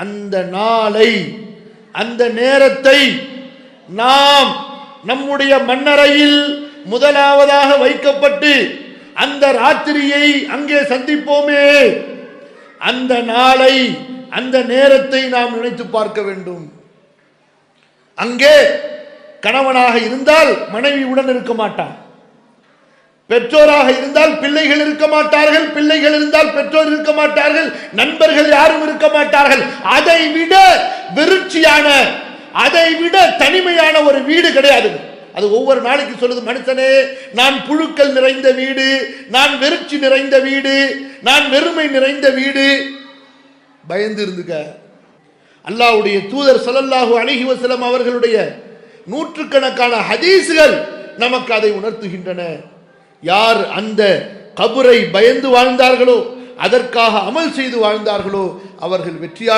அந்த நாளை, அந்த நேரத்தை நாம் நம்முடைய மண்ணறையில் முதலாவதாக வைக்கப்பட்டு அந்த ராத்திரியை அங்கே சந்திப்போமே, அந்த நாளை, அந்த நேரத்தை நாம் நினைத்து பார்க்க வேண்டும். அங்கே கணவனாக இருந்தால் மனைவி உடன் இருக்க மாட்டார், பெற்றோராக இருந்தால் பிள்ளைகள் இருக்க மாட்டார்கள், பிள்ளைகள் இருந்தால் பெற்றோர் இருக்க மாட்டார்கள், நண்பர்கள் யாரும் இருக்க மாட்டார்கள். அதை விட வெறுச்சியான, அதை விட தனிமையான ஒரு வீடு கிடையாது. அது ஒவ்வொரு நாளைக்கு சொல்லுது, மனுஷனே நான் புழுக்கள் நிறைந்த வீடு, நான் வெறுச்சி நிறைந்த வீடு, நான் வெறுமை நிறைந்த வீடு. பயந்து இருந்துக்க. அல்லாஹ்வுடைய தூதர் ஸல்லல்லாஹு அலைஹி வஸல்லம் அவர்களுடைய நூற்றுக்கணக்கான ஹதீஸ்கள் நமக்கு அதை உணர்த்துகின்றன. யார் அந்த கபரை பயந்து வாழ்ந்தார்களோ, அதற்காக அமல் செய்து வாழ்ந்தார்களோ, அவர்கள் வெற்றியாளர்கள்.